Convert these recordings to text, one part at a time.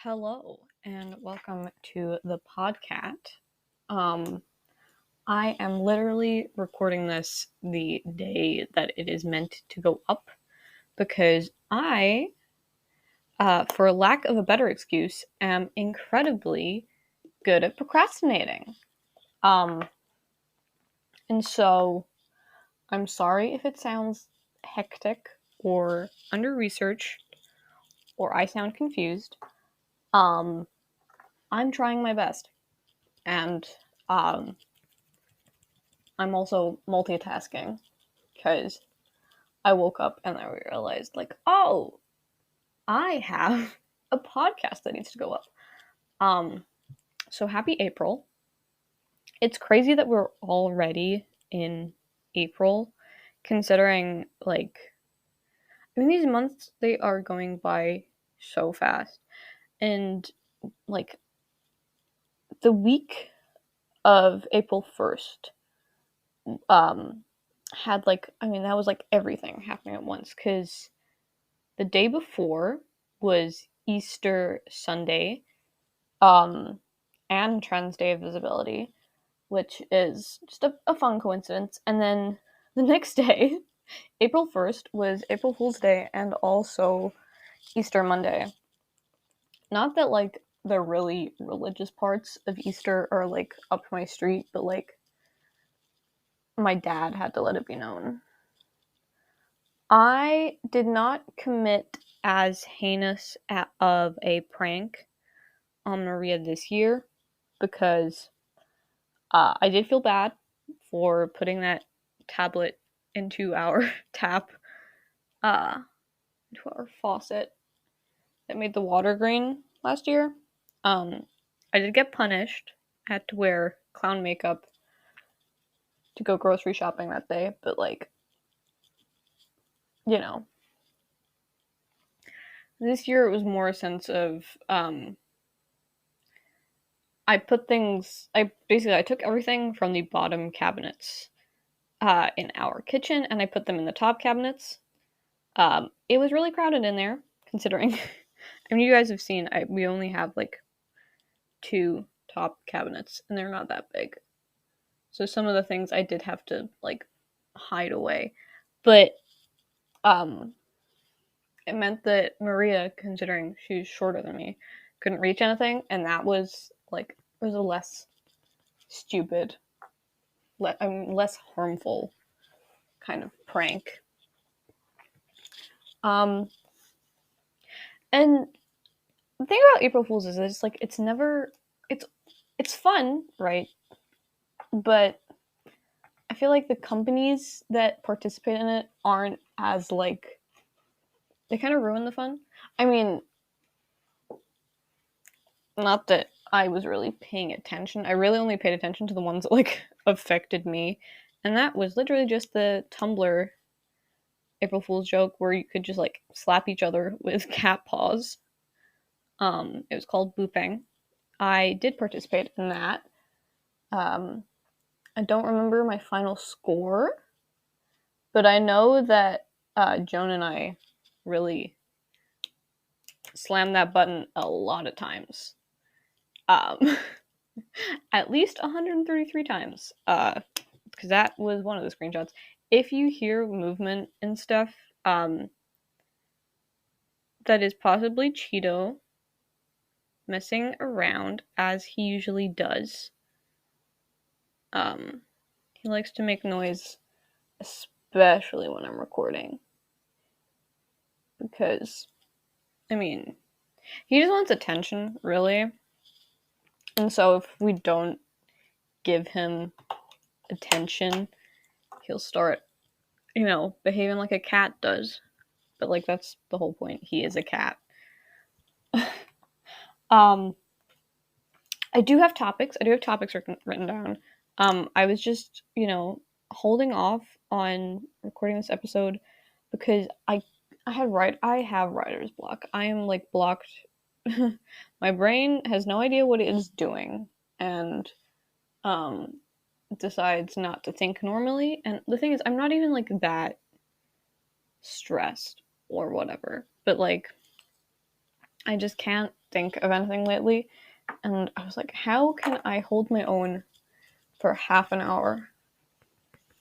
Hello and welcome to the podcast. I am literally recording this the day that it is meant to go up because I, for lack of a better excuse, am incredibly good at procrastinating. Um, and so I'm sorry if it sounds hectic or under researched or I sound confused. Um, I'm trying my best. And um, I'm also multitasking because I woke up and I realized, oh, I have a podcast that needs to go up. Um, so happy April. It's crazy that we're already in April, considering, these months, they are going by so fast. And, like, the week of April 1st, um, that was everything happening at once because the day before was Easter Sunday, um, and Trans Day of Visibility, which is just a fun coincidence. And then the next day, April 1st, was April Fool's Day and also Easter Monday. Not that, the really religious parts of Easter are, up my street, but, my dad had to let it be known. I did not commit as heinous of a prank on Maria this year because I did feel bad for putting that tablet into our tap, into our faucet that made the water green last year. I did get punished. I had to wear clown makeup to go grocery shopping that day, but you know, this year it was more a sense of I took everything from the bottom cabinets in our kitchen and I put them in the top cabinets. It was really crowded in there, considering. I mean, you guys have seen, we only have two top cabinets and they're not that big. So some of the things I did have to hide away. But it meant that Maria, considering she's shorter than me, couldn't reach anything, and that was a less stupid, less harmful kind of prank. And the thing about April Fools is it's never it's fun, right? But I feel like the companies that participate in it aren't as they kind of ruin the fun. I mean, not that I was really paying attention. I really only paid attention to the ones that affected me, and that was literally just the Tumblr April Fool's joke where you could just slap each other with cat paws. It was called booping. I did participate in that. I don't remember my final score, but I know that Joan and I really slammed that button a lot of times. At least 133 times, because that was one of the screenshots. If you hear movement and stuff, that is possibly Cheeto messing around, as he usually does. He likes to make noise, especially when I'm recording, because, I mean, he just wants attention, really. And so if we don't give him attention, he'll start, behaving like a cat does. But that's the whole point. He is a cat. I do have topics. Written down. I was just, holding off on recording this episode because I have writer's block. I am blocked. My brain has no idea what it is doing and decides not to think normally. And the thing is, I'm not even that stressed or whatever. But I just can't think of anything lately. And I was like, how can I hold my own for half an hour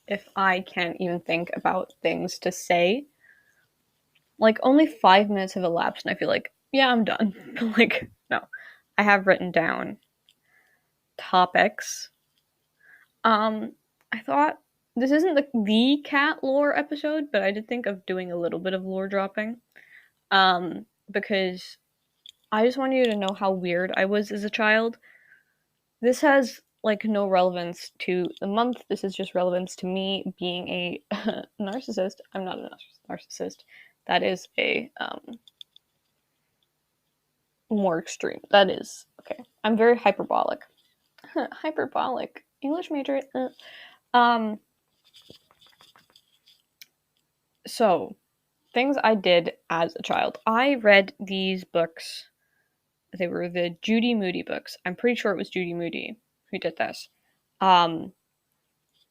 if I can't even think about things to say? Like, only 5 minutes have elapsed, and I feel like, yeah, I'm done. Like, no. I have written down topics. I thought this isn't the cat lore episode, but I did think of doing a little bit of lore dropping. Because I just want you to know how weird I was as a child. This has like no relevance to the month. This is just relevance to me being a narcissist. I'm not a narcissist. That is a more extreme. That is okay. I'm very hyperbolic. Hyperbolic. English major. Um. So things I did as a child. I read these books. They were the Judy Moody books. I'm pretty sure it was Judy Moody who did this. Um,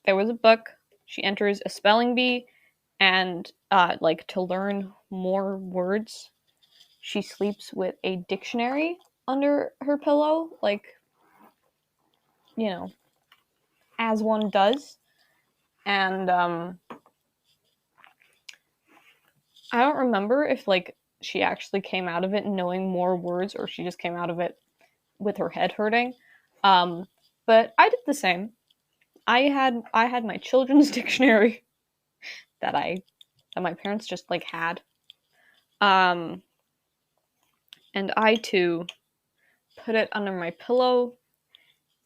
there was a book. She enters a spelling bee, and like to learn more words, she sleeps with a dictionary under her pillow, like you know, as one does. And I don't remember if like she actually came out of it knowing more words, or she just came out of it with her head hurting. Um, but I did the same. I had my children's dictionary that I that my parents just like had. Um, and I too put it under my pillow,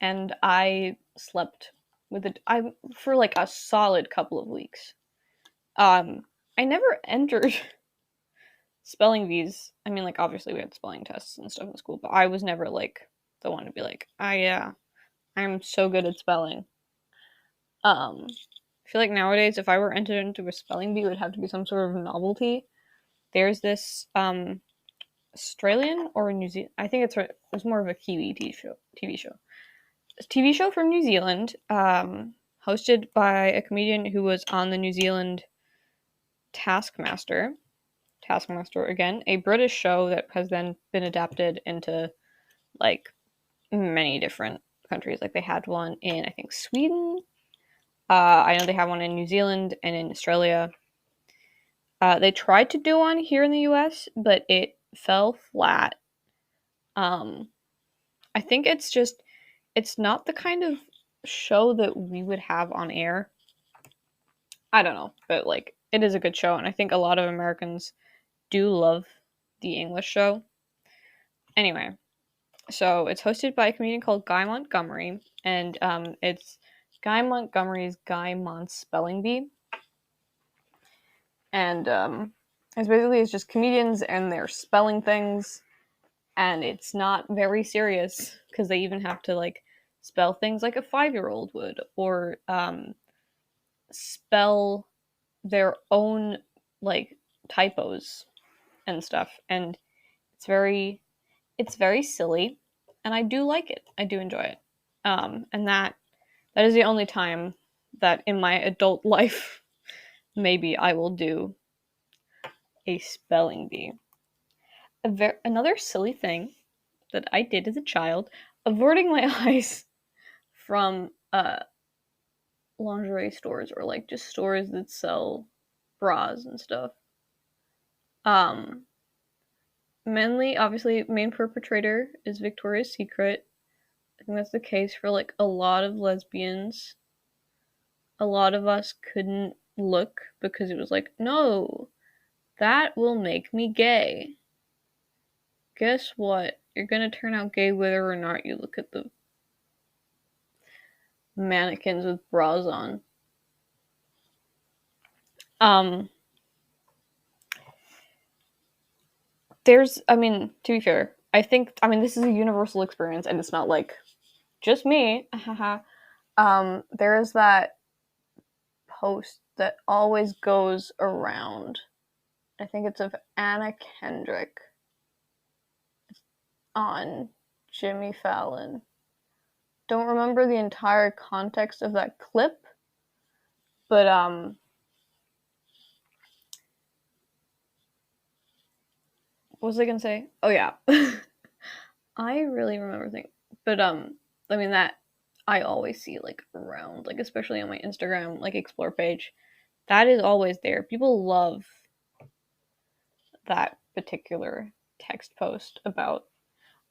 and I slept with it. I for like a solid couple of weeks. I never entered spelling bees. I mean, like obviously we had spelling tests and stuff in school, but I was never like the one to be like, yeah, I'm so good at spelling. I feel like nowadays, if I were entered into a spelling bee, it would have to be some sort of novelty. There's this Australian or New Zealand. I think it's more of a Kiwi TV show. A TV show from New Zealand, hosted by a comedian who was on the New Zealand Taskmaster. Taskmaster again, a British show that has then been adapted into like many different countries. Like they had one in I think Sweden. I know they have one in New Zealand and in Australia. They tried to do one here in the US, but it fell flat. Um, I think it's not the kind of show that we would have on air. I don't know, but like it is a good show, and I think a lot of Americans do love the English show. Anyway, so it's hosted by a comedian called Guy Montgomery, and it's Guy Montgomery's Guy Mont's Spelling Bee, and it's just comedians and they're spelling things, and it's not very serious because they even have to like spell things like a 5-year-old would, or spell their own like typos and stuff, and it's very silly, and I do like it. I do enjoy it. And that is the only time that in my adult life maybe I will do a spelling bee. Another silly thing that I did as a child, averting my eyes from lingerie stores or like just stores that sell bras and stuff. Um, Mainly, obviously, main perpetrator is Victoria's Secret. I think that's the case for like a lot of lesbians. A lot of us couldn't look because it was like, no, that will make me gay. Guess what? You're gonna turn out gay whether or not you look at the mannequins with bras on. Um, I mean, to be fair, this is a universal experience and it's not like just me. There is that post that always goes around. I think it's of Anna Kendrick on Jimmy Fallon. Don't remember the entire context of that clip, but what was I gonna say? Oh yeah. I really remember things. But I mean that I always see like around, like especially on my Instagram like explore page. That is always there. People love that particular text post about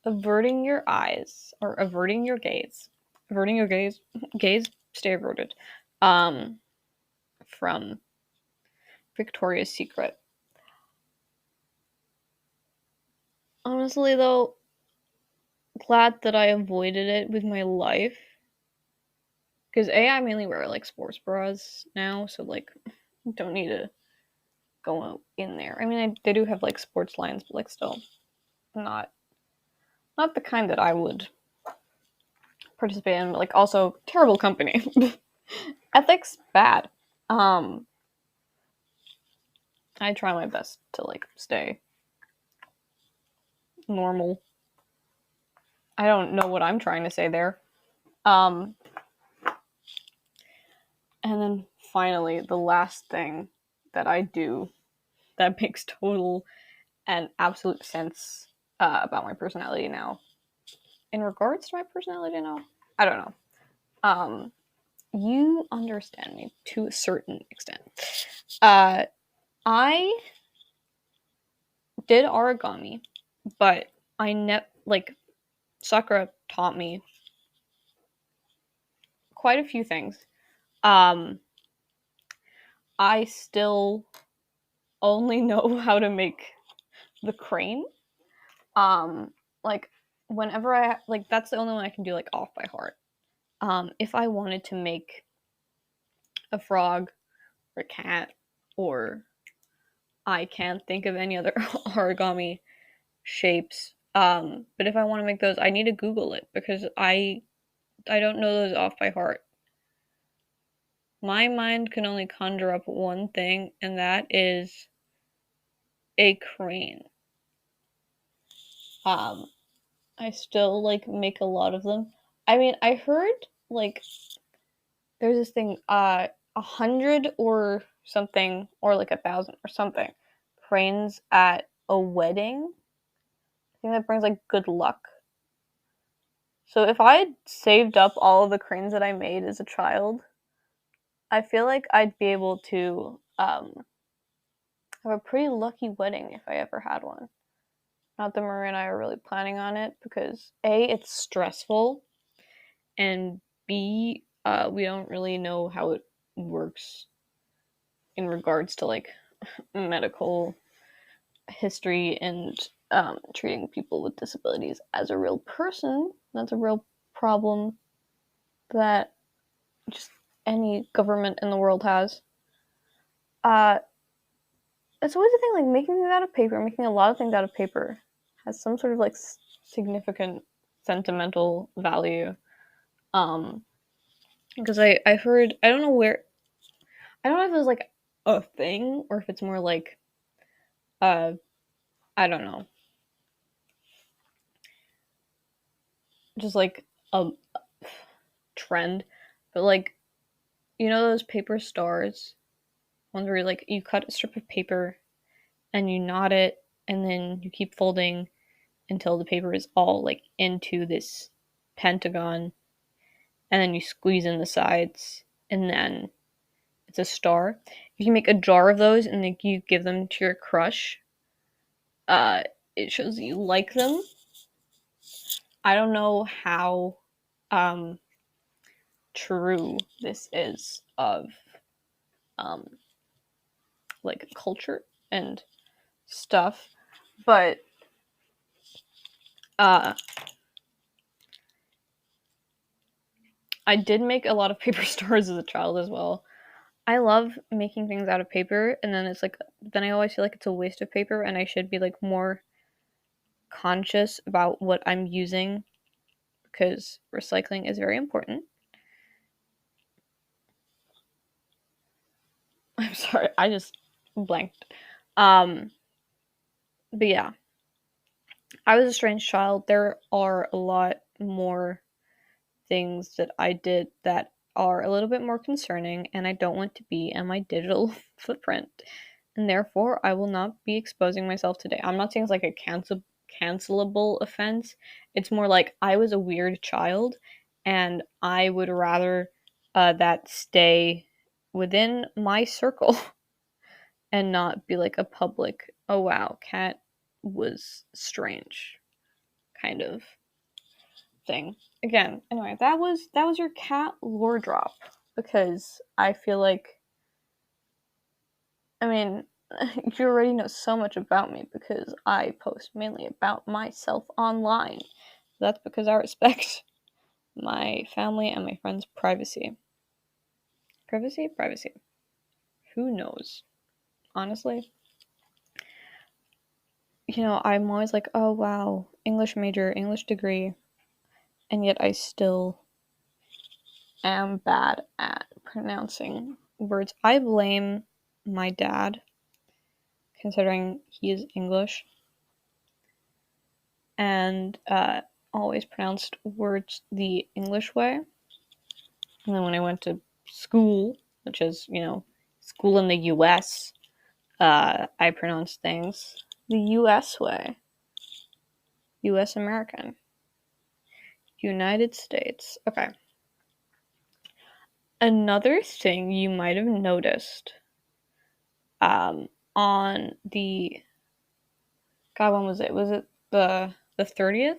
averting your eyes or averting your gaze. Averting your gaze, stay averted. Um from Victoria's Secret. Honestly though, glad that I avoided it with my life. Because I mainly wear like sports bras now, so like don't need to go in there. I mean, they do have like sports lines, but like still not not the kind that I would participate in. But like also terrible company, ethics bad. Um, I try my best to like stay normal. I don't know what I'm trying to say there. Um, and then finally, the last thing that I do that makes total and absolute sense about my personality now. In regards to my personality now, I don't know. Um, you understand me to a certain extent. Uh, I did origami, but I like Sakura taught me quite a few things. Um, I still only know how to make the crane. Um, like whenever like that's the only one I can do like off by heart. If I wanted to make a frog or a cat, or I can't think of any other origami shapes. But if I want to make those, I need to Google it because I don't know those off by heart. My mind can only conjure up one thing, and that is a crane. Um, I still like make a lot of them. I mean, I heard like there's this thing, 100 or something, or like 1,000 or something, cranes at a wedding. I think that brings like good luck. So if I had saved up all of the cranes that I made as a child, I feel like I'd be able to have a pretty lucky wedding if I ever had one. Not that Maria and I are really planning on it because A, it's stressful, and B, we don't really know how it works in regards to like medical history and treating people with disabilities as a real person. That's a real problem that just any government in the world has. Uh, it's always a thing, like making things out of paper, making a lot of things out of paper has some sort of like significant sentimental value. Um, because I heard, I don't know where, I don't know if it was like a thing or if it's more like uh I don't know, just like a trend, but like you know those paper stars, ones where like you cut a strip of paper and you knot it and then you keep folding until the paper is all like into this pentagon, and then you squeeze in the sides, and then it's a star. If you make a jar of those and then you give them to your crush, uh, it shows that you like them. I don't know how um, true this is of um, like culture and stuff, but uh, I did make a lot of paper stars as a child as well. I love making things out of paper, and then it's like then I always feel like it's a waste of paper, and I should be like more conscious about what I'm using because recycling is very important. I'm sorry, I just blanked. Um, but yeah, I was a strange child. There are a lot more things that I did that are a little bit more concerning, and I don't want to be on my digital footprint and therefore I will not be exposing myself today. I'm not saying it's like a cancelable offense. It's more like I was a weird child, and I would rather that stay within my circle and not be like a public, oh wow, Cat was strange kind of thing. Again, anyway, that was your cat lore drop, because I feel like, I mean, you already know so much about me because I post mainly about myself online. That's because I respect my family and my friends' privacy. Privacy? Privacy. Who knows? Honestly. I'm always like, oh wow, English major, English degree, and yet I still am bad at pronouncing words. I blame my dad, considering he is English, and always pronounced words the English way. And then when I went to school, which is, school in the US, I pronounced things the US way. US American. United States. Okay. Another thing you might have noticed on the, God, when was it? Was it the 30th?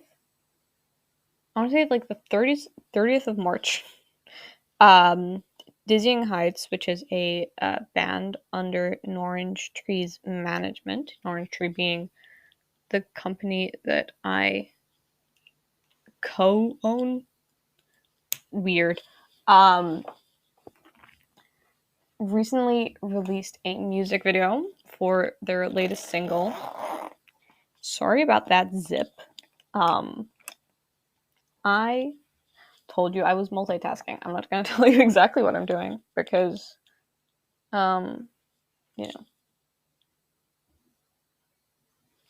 I want to say like the 30th of March. Um, Dizzying Heights, which is a band under Orange Tree's management, Orange Tree being the company that I co-own. Weird. Um, Recently released a music video for their latest single. Sorry about that zip. I told you I was multitasking. I'm not going to tell you exactly what I'm doing because, um, you know,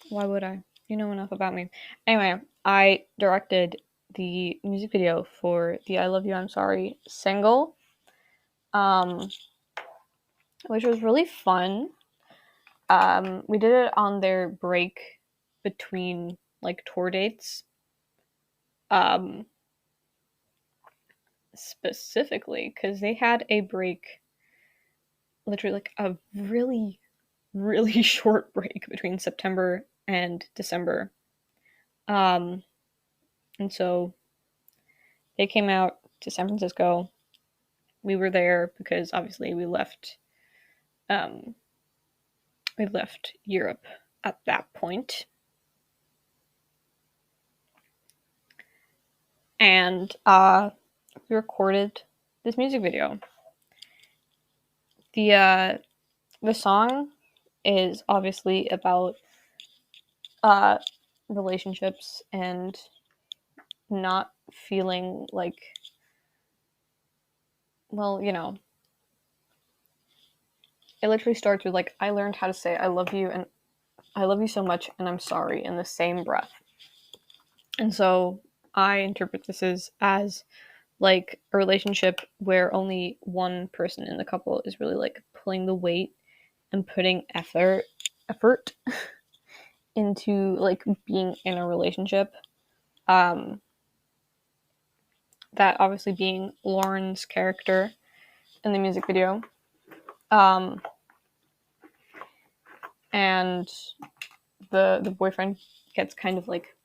why would I? You know enough about me. Anyway, I directed the music video for the I Love You, I'm Sorry single, which was really fun. We did it on their break between like tour dates. Um, Specifically because they had a break, literally like a really, really short break between September and December. Um, and so they came out to San Francisco. We were there because obviously um, we left Europe at that point. And we recorded this music video. The song is obviously about uh, relationships and not feeling like, well, it literally starts with like, I learned how to say I love you and I love you so much and I'm sorry in the same breath. And so I interpret this as like a relationship where only one person in the couple is really like pulling the weight and putting effort into like being in a relationship. Um that obviously being Lauren's character in the music video. And the boyfriend gets kind of like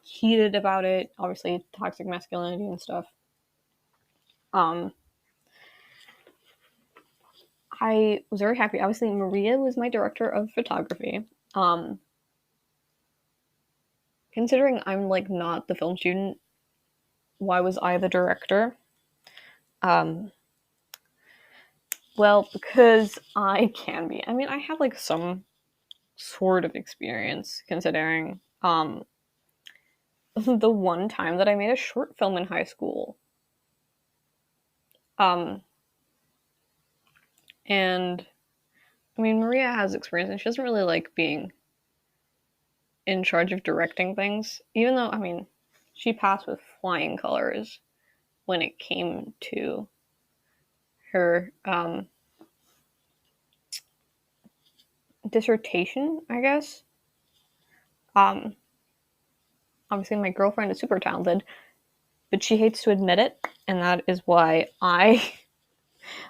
heated about it, obviously toxic masculinity and stuff. I was very happy. Obviously, Maria was my director of photography. Considering I'm like not the film student, why was I the director? Um, well, because I can be. I mean, I have like some sort of experience considering the one time that I made a short film in high school. And I mean, Maria has experience and she doesn't really like being in charge of directing things, even though, I mean, she passed with flying colors when it came to her dissertation, I guess. Um, Obviously, my girlfriend is super talented, but she hates to admit it, and that is why I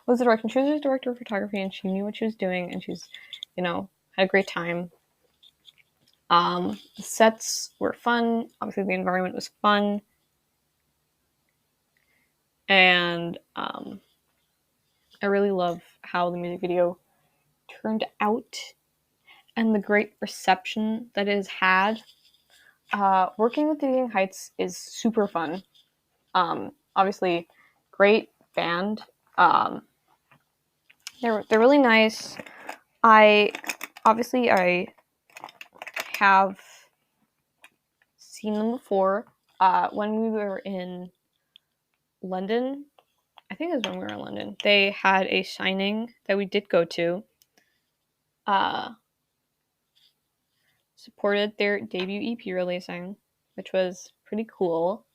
was the director. She was a director of photography, and she knew what she was doing, and she's, had a great time. The sets were fun. Obviously, the environment was fun, and I really love how the music video turned out and the great reception that it has had. Working with Dizzying Heights is super fun. Obviously, great band. Um, they're really nice. I have seen them before. When we were in London, I think it was when we were in London, they had a signing that we did go to. Uh, Supported their debut EP releasing, which was pretty cool.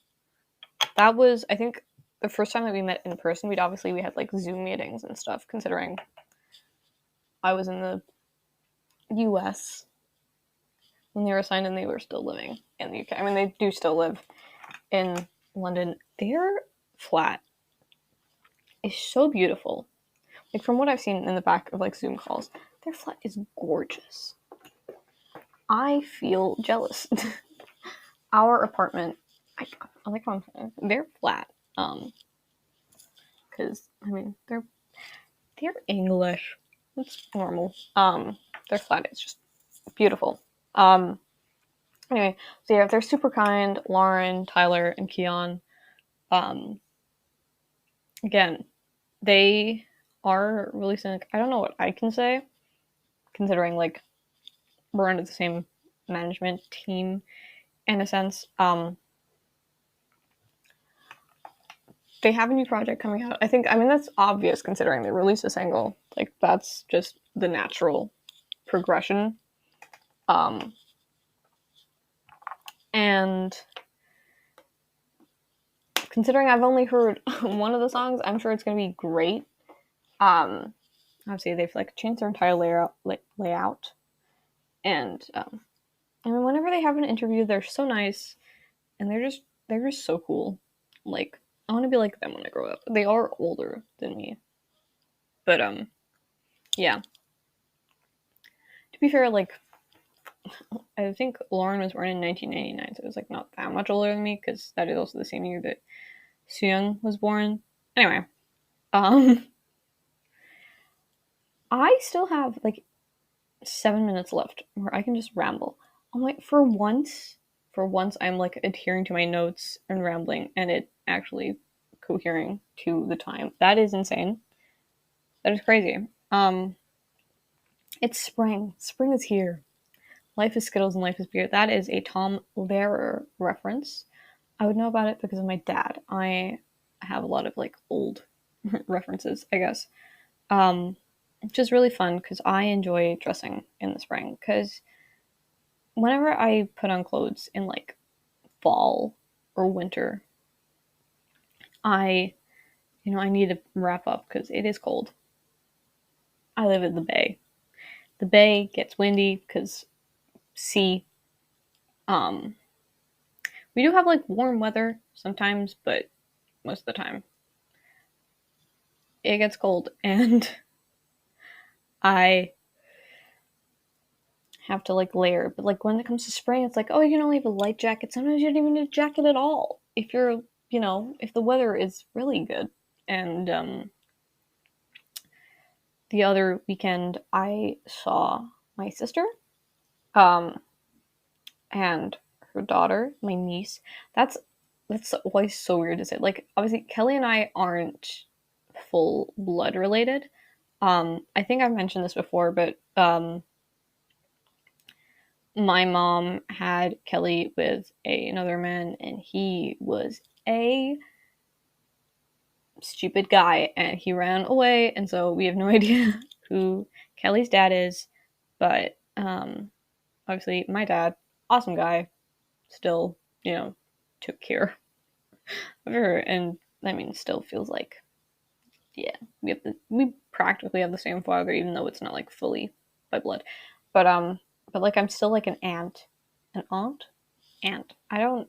That was, I think, the first time that we met in person. We had like Zoom meetings and stuff, considering I was in the US when they were signed and they were still living in the UK. I mean, they do still live in London. Their flat is so beautiful. Like, from what I've seen in the back of like Zoom calls, their flat is gorgeous. I feel jealous. Our apartment, I like how they're flat. Because I mean they're English. It's normal. Their flat is just beautiful. Anyway, so yeah, they're super kind. Lauren, Tyler, and Keon. Um, Again, they are really cynic. I don't know what I can say, considering like we're under the same management team in a sense. They have a new project coming out. I mean that's obvious considering they released a single. Like that's just the natural progression. And considering I've only heard one of the songs, I'm sure it's gonna be great. Obviously they've like changed their entire layout, and I mean whenever they have an interview, they're so nice, and they're just so cool. Like I want to be like them when I grow up. They are older than me, but yeah. To be fair, like I think Lauren was born in 1999, so it was like not that much older than me because that is also the same year that Sooyoung was born. Anyway, um, I still have like 7 minutes left where I can just ramble. I'm like, for once, I'm like adhering to my notes and rambling, and it actually cohering to the time. That is insane. That is crazy. It's spring. Spring is here. Life is Skittles and life is beer. That is a Tom Lehrer reference. I would know about it because of my dad. I have a lot of like old references, I guess. Which is really fun because I enjoy dressing in the spring. Because whenever I put on clothes in like fall or winter, I, I need to wrap up because it is cold. I live in the Bay. The Bay gets windy because sea. Um, we do have like warm weather sometimes, but most of the time it gets cold, and I have to like layer. But like when it comes to spring, it's like, oh, you can only have a light jacket. Sometimes you don't even need a jacket at all if you're, if the weather is really good. And the other weekend, I saw my sister, um, and her daughter, my niece. That's always so weird to say. Like obviously, Kelly and I aren't full blood related. I think I've mentioned this before, but my mom had Kelly with another man, and he was a stupid guy, and he ran away, and so we have no idea who Kelly's dad is. But obviously, my dad, awesome guy, still, took care of her, and I mean, still feels like, yeah, we practically have the same father, even though it's not like fully. by blood. But like I'm still like an aunt. An aunt? Aunt. I don't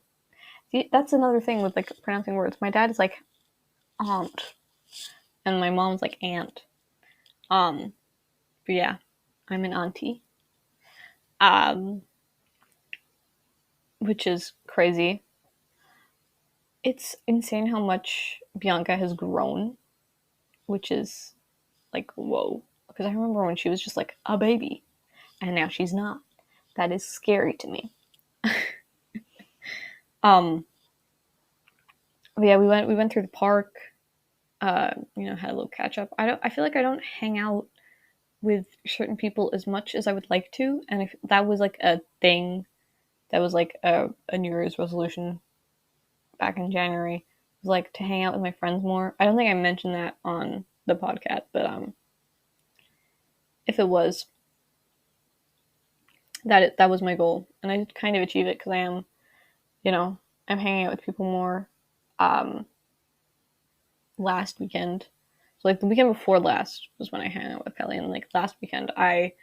see, that's another thing with like pronouncing words. My dad is like aunt and my mom's like aunt. Um but yeah, I'm an auntie. Um which is crazy. It's insane how much Bianca has grown, which is like whoa. Because I remember when she was just like a baby and now she's not. That is scary to me. Um but yeah, we went through the park, had a little catch up. I feel like I don't hang out with certain people as much as I would like to, and if that was like a thing that was like a New Year's resolution back in January, was like to hang out with my friends more. I don't think I mentioned that on the podcast, but if it was, that was my goal, and I did kind of achieve it because I am, you know, I'm hanging out with people more. Um, Last weekend, so like the weekend before last was when I hung out with Kelly, and like last weekend I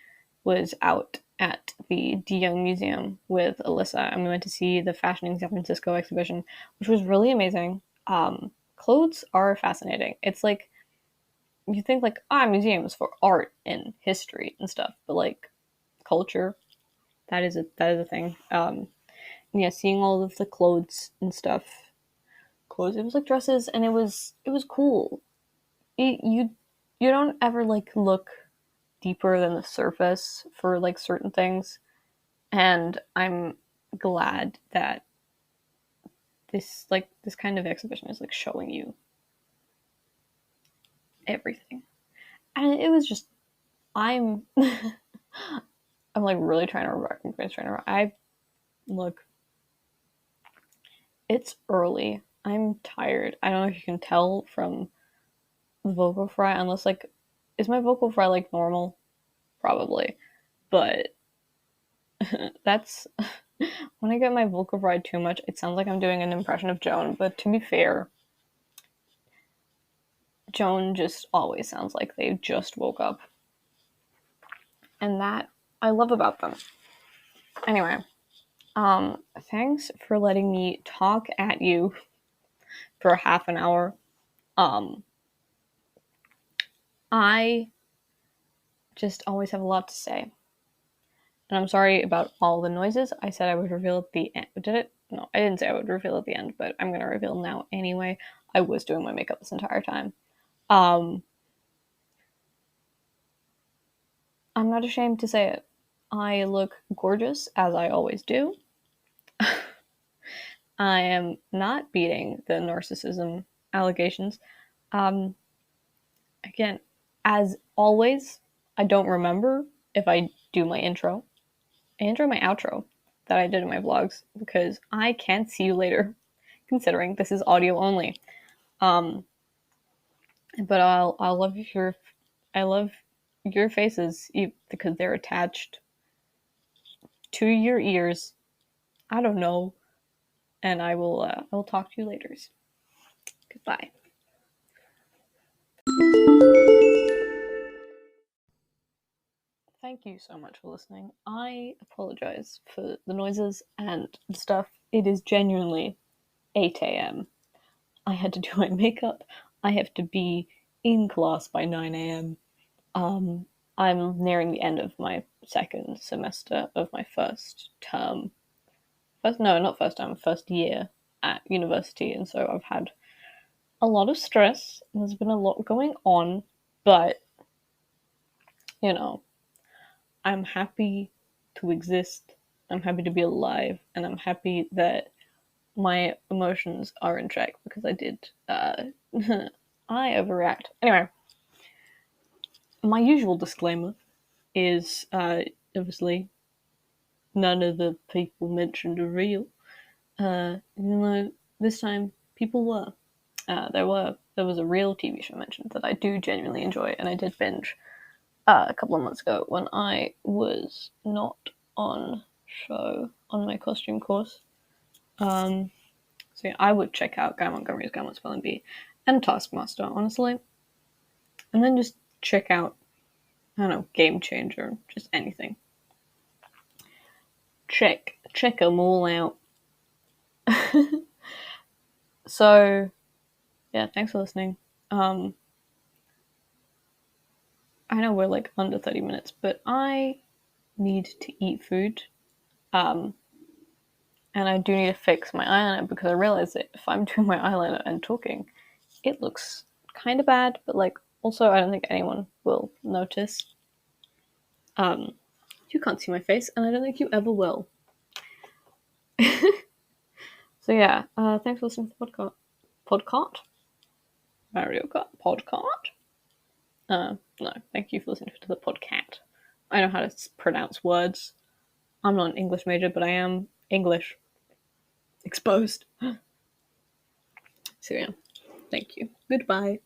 was out at the De Young Museum with Alyssa, and we went to see the Fashion in San Francisco exhibition, which was really amazing. Clothes are fascinating. It's like you think like museums for art and history and stuff, but like culture, that is a thing. Yeah, seeing all of the clothes and stuff. Clothes. It was like dresses, and it was cool. You don't ever like look deeper than the surface for like certain things, and I'm glad that this kind of exhibition is like showing you everything. And it was just I'm I'm like really trying to remember. I look, it's early. I'm tired. I don't know if you can tell from the vocal fry, unless like is my vocal fry like normal? Probably. But that's when I get my vocal fry too much, it sounds like I'm doing an impression of Joan, but to be fair, Joan just always sounds like they just woke up. And that I love about them. Anyway, thanks for letting me talk at you for half an hour. Um, I just always have a lot to say. And I'm sorry about all the noises. I said I would reveal at the end. Did it? No, I didn't say I would reveal at the end, but I'm going to reveal now anyway. I was doing my makeup this entire time. I'm not ashamed to say it. I look gorgeous, as I always do. I am not beating the narcissism allegations. Um, Again, as always, I don't remember if I do my intro. I intro my outro that I did in my vlogs because I can't see you later, considering this is audio only. Um, but I'll love your I love your faces because they're attached to your ears. I don't know, and I will talk to you later. Goodbye. Thank you so much for listening. I apologize for the noises and stuff. It is genuinely 8 a.m. I had to do my makeup. I have to be in class by 9 a.m. I'm nearing the end of my second semester of my first term. No, not first term, first year at university, and so I've had a lot of stress. There's been a lot going on, but you know, I'm happy to exist. I'm happy to be alive, and I'm happy that my emotions are in check because I did. I overreact. Anyway, my usual disclaimer is obviously none of the people mentioned are real. Even though this time people were. There was a real TV show mentioned that I do genuinely enjoy, and I did binge a couple of months ago when I was not on show on my costume course. So yeah, I would check out Guy Montgomery's Guy Spelling Bee and Taskmaster, honestly. And then just check out I don't know, game changer, just anything. Check them all out. So, yeah, thanks for listening. I know we're like under 30 minutes, but I need to eat food. And I do need to fix my eyeliner because I realize that if I'm doing my eyeliner and talking, it looks kind of bad, but like also I don't think anyone will notice. You can't see my face, and I don't think you ever will. So yeah, thanks for listening to the podcast. Podcast? Mario Kart podcast? No, thank you for listening to the podcast. I know how to pronounce words. I'm not an English major, but I am English exposed. So yeah, thank you. Goodbye.